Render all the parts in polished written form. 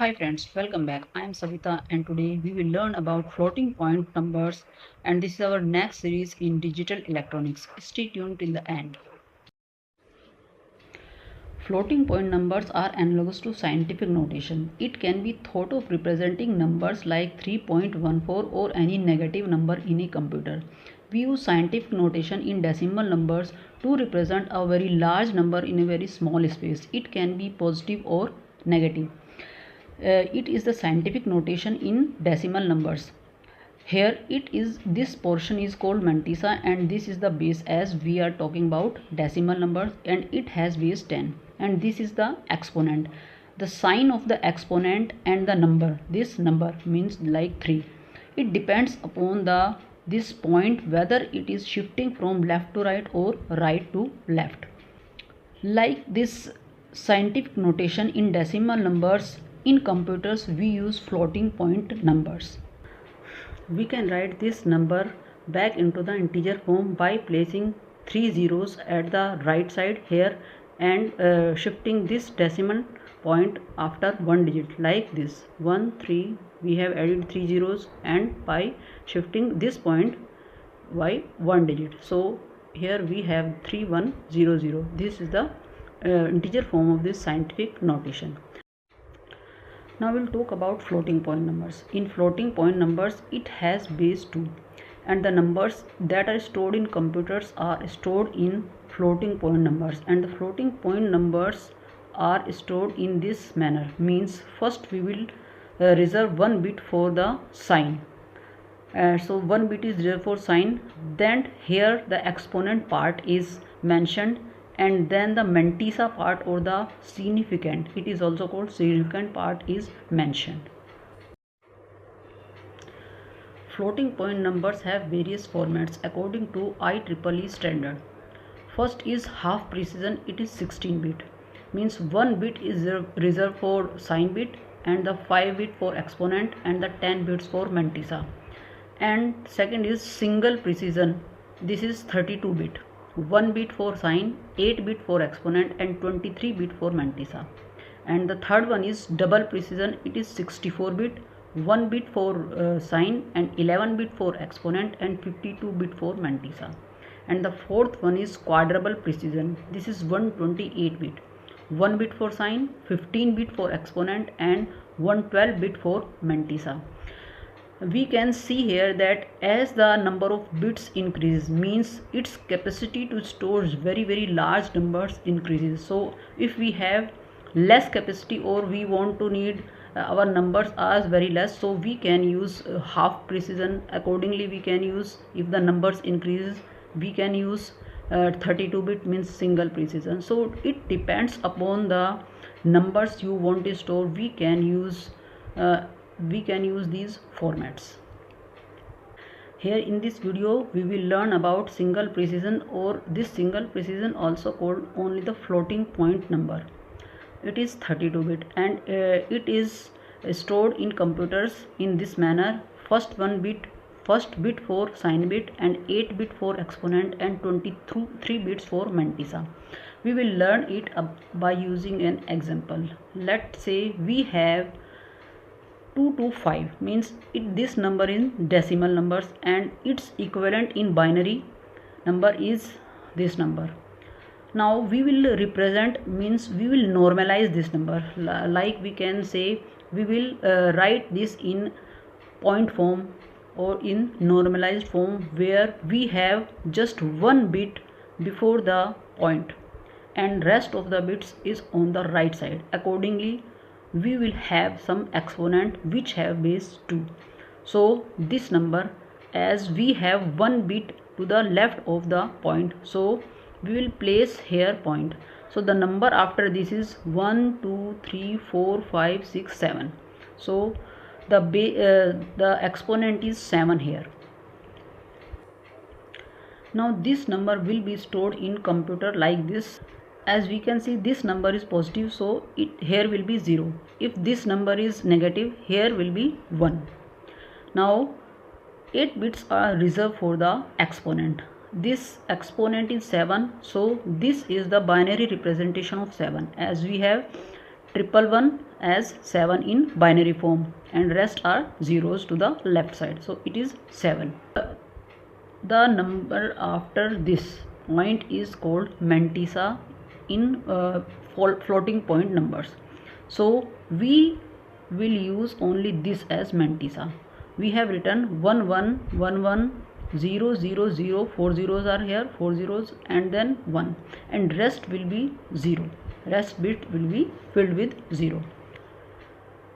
Hi friends, welcome back. I am Savita and today we will learn about floating point numbers, and this is our next series in digital electronics. Stay tuned till the end. Floating point numbers are analogous to scientific notation. It can be thought of representing numbers like 3.14 or any negative number in a computer. We use scientific notation in decimal numbers to represent a very large number in a very small space. It can be positive or negative. It is the scientific notation in decimal numbers. Here it is, this portion is called mantissa, and this is the base as we are talking about decimal numbers, and it has base 10, and this is the exponent. The sign of the exponent and the number, this number means like 3. It depends upon the this point whether it is shifting from left to right or right to left. Like this scientific notation in decimal numbers, in computers we use floating point numbers. We can write this number back into the integer form by placing 3 zeros at the right side here and shifting this decimal point after one digit like this 1 3. We have added 3 zeros and by shifting this point by one digit, so here we have 3100. This is the integer form of this scientific notation. Now we'll talk about floating point numbers. In floating point numbers, it has base 2, and the numbers that are stored in computers are stored in floating point numbers, and the floating point numbers are stored in this manner. Means first we will reserve one bit for the sign. So one bit is reserved for sign, then here the exponent part is mentioned, and then the mantissa part or the significant, it is also called significant part, is mentioned. Floating point numbers have various formats according to IEEE standard. First is half precision, it is 16 bit, means one bit is reserved for sign bit and the 5 bit for exponent and the 10 bits for mantissa. And second is single precision, this is 32 bit, 1 bit for sign, 8 bit for exponent and 23 bit for mantissa. And the third one is double precision, it is 64 bit, 1 bit for sign and 11 bit for exponent and 52 bit for mantissa. And the fourth one is quadruple precision, this is 128 bit, 1 bit for sign, 15 bit for exponent and 112 bit for mantissa. We can see here that as the number of bits increases, means its capacity to store very large numbers increases. So if we have less capacity or we want to need our numbers are very less, so we can use half precision. Accordingly we can use, if the numbers increases, we can use 32 bit means single precision. So it depends upon the numbers you want to store. We can use these formats. Here in this video we will learn about single precision, or this single precision also called only the floating point number. It is 32 bit and it is stored in computers in this manner. First bit for sign bit and 8 bit for exponent and 23 bits for mantissa. We will learn it by using an example. Let's say we have 225, means this number in decimal numbers and its equivalent in binary number is this number. Now we will represent, means we will normalize this number, like we can say we will write this in point form or in normalized form, where we have just one bit before the point and rest of the bits is on the right side. Accordingly we will have some exponent which have base 2. So this number, as we have one bit to the left of the point, so we will place here point. So the number after this is 1 2 3 4 5 6 7. So the exponent is 7 here. Now this number will be stored in computer like this. As we can see, this number is positive, so here will be 0. If this number is negative, here will be 1. Now 8 bits are reserved for the exponent. This exponent is 7, so this is the binary representation of 7. As we have 111 as 7 in binary form, and rest are zeros to the left side, so it is 7. The number after this point is called mantissa in floating point numbers, so we will use only this as mantissa. We have written 1 1 1 1 0 0 0, 4 zeros are here, 4 zeros, and then 1, and rest will be 0. Rest bit will be filled with 0.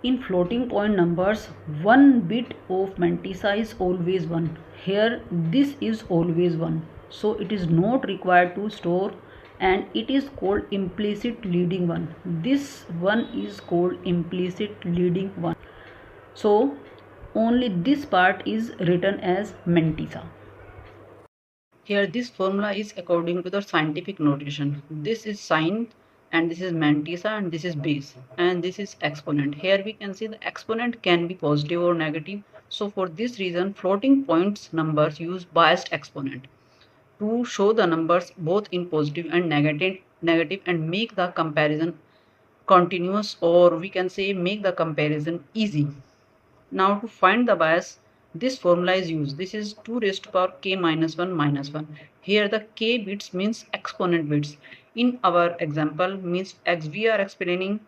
In floating point numbers, one bit of mantissa is always 1. Here this is always 1, so it is not required to store, and it is called implicit leading one. This one is called implicit leading one, so only this part is written as mantissa. Here this formula is according to the scientific notation. This is sine, and this is mantissa, and this is base, and this is exponent. Here we can see the exponent can be positive or negative, so for this reason floating points numbers use biased exponent to show the numbers both in positive and negative and make the comparison continuous, or we can say make the comparison easy. Now to find the bias, this formula is used. This is 2 raised to power k minus 1 minus 1. Here the k bits means exponent bits. In our example means as we are explaining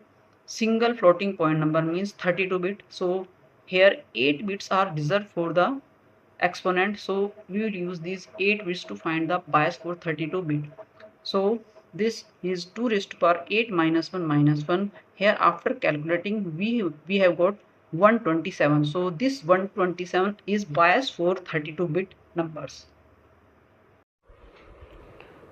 single floating point number means 32 bit. So here 8 bits are reserved for the exponent. So we will use these 8 bits to find the bias for 32 bit. So this is 2 raised to power 8 minus 1 minus 1. Here after calculating we have got 127. So this 127 is biased for 32 bit numbers.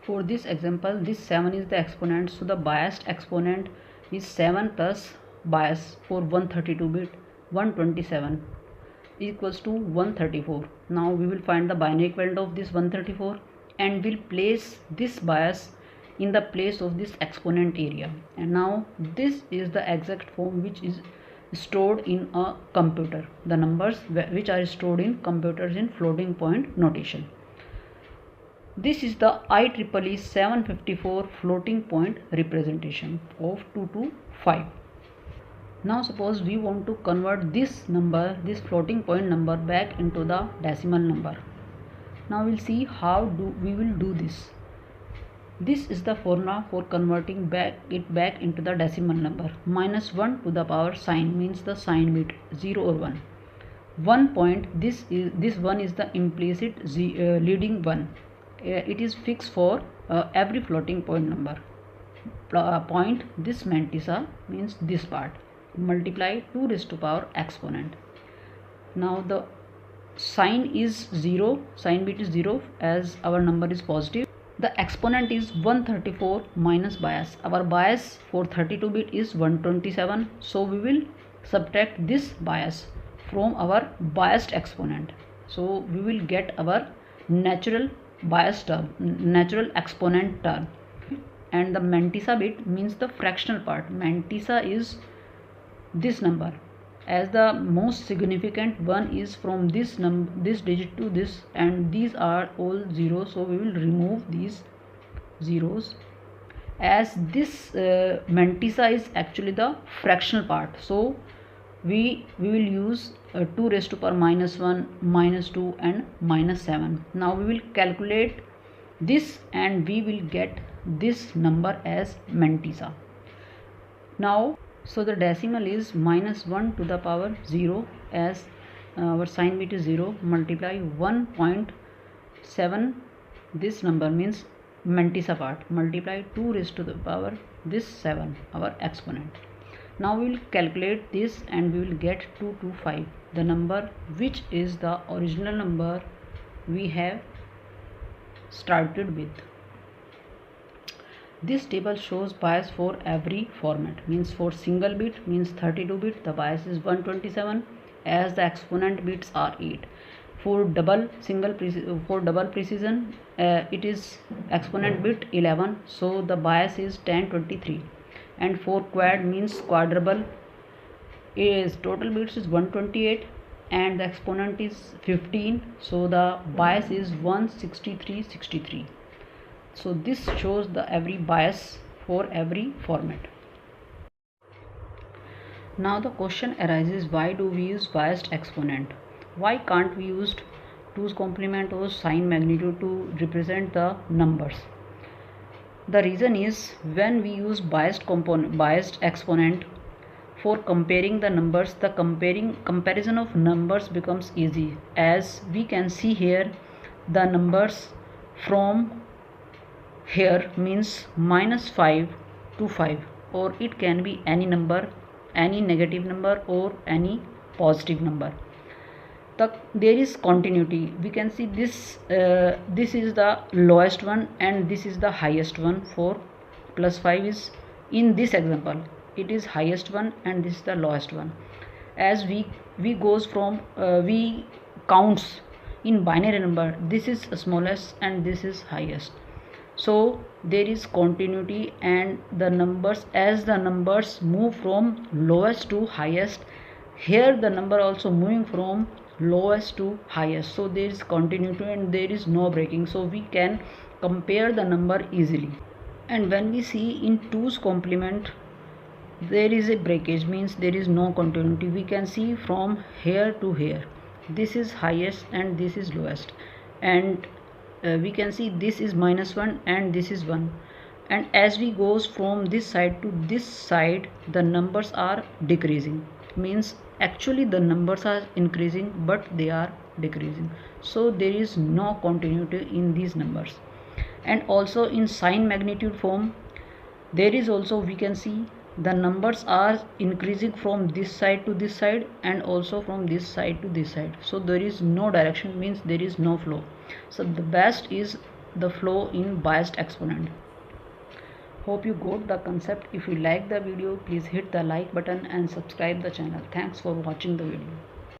For this example, this 7 is the exponent, so the biased exponent is 7 plus bias for 132 bit. 127 equals to 134. Now we will find the binary equivalent of this 134 and will place this bias in the place of this exponent area. And now this is the exact form which is stored in a computer. The numbers which are stored in computers in floating point notation. This is the IEEE 754 floating point representation of 2 to 5. Now suppose we want to convert this number, this floating point number, back into the decimal number. Now we'll see how we will do this. This is the formula for converting it back into the decimal number. Minus 1 to the power sign means the sign bit 0 or 1. 1 point, this 1 is the implicit leading one. It is fixed for every floating point number. Point, this mantissa means this part, multiply 2 raised to power exponent. Now the sign is 0, sign bit is 0 as our number is positive. The exponent is 134 minus bias. Our bias for 32 bit is 127, so we will subtract this bias from our biased exponent. So we will get our natural bias term, natural exponent term. And the mantissa bit means the fractional part. Mantissa is this number, as the most significant one is from this digit to this, and these are all zeros, so we will remove these zeros, as this mantissa is actually the fractional part. So we will use 2 raised to power minus 1, minus 2 and minus 7. Now we will calculate this and we will get this number as mantissa. Now so the decimal is minus 1 to the power 0, as our sign bit is 0, multiply 1.7, this number means mantissa part, multiply 2 raised to the power this 7, our exponent. Now we will calculate this and we will get 225, the number which is the original number we have started with. This table shows bias for every format, means for single bit means 32 bit the bias is 127, as the exponent bits are 8. For double precision it is exponent bit 11, so the bias is 1023, and for quad means quadruple is total bits is 128 and the exponent is 15, so the bias is 163. So this shows the every bias for every format. Now the question arises, why do we use biased exponent? Why can't we use 2's complement or sign magnitude to represent the numbers? The reason is, when we use biased exponent for comparing the numbers, the comparison of numbers becomes easy. As we can see here, the numbers from here means -5 to 5, or it can be any number, any negative number or any positive number. There is continuity. We can see this is the lowest one and this is the highest one. For +5 is, in this example, it is highest one and this is the lowest one. As we goes from we counts in binary number, this is smallest and this is highest. So there is continuity, and the numbers, as the numbers move from lowest to highest, here the number also moving from lowest to highest. So there is continuity and there is no breaking, so we can compare the number easily. And when we see in 2's complement, there is a breakage, means there is no continuity. We can see from here to here, this is highest and this is lowest, and we can see this is -1 and this is 1, and as we goes from this side to this side, the numbers are decreasing, means actually the numbers are increasing but they are decreasing. So there is no continuity in these numbers. And also in sign magnitude form, there is also, we can see the numbers are increasing from this side to this side and also from this side to this side. So there is no direction, means there is no flow. So the best is the flow in biased exponent. Hope you got the concept. If you like the video, please hit the like button and subscribe the channel. Thanks for watching the video.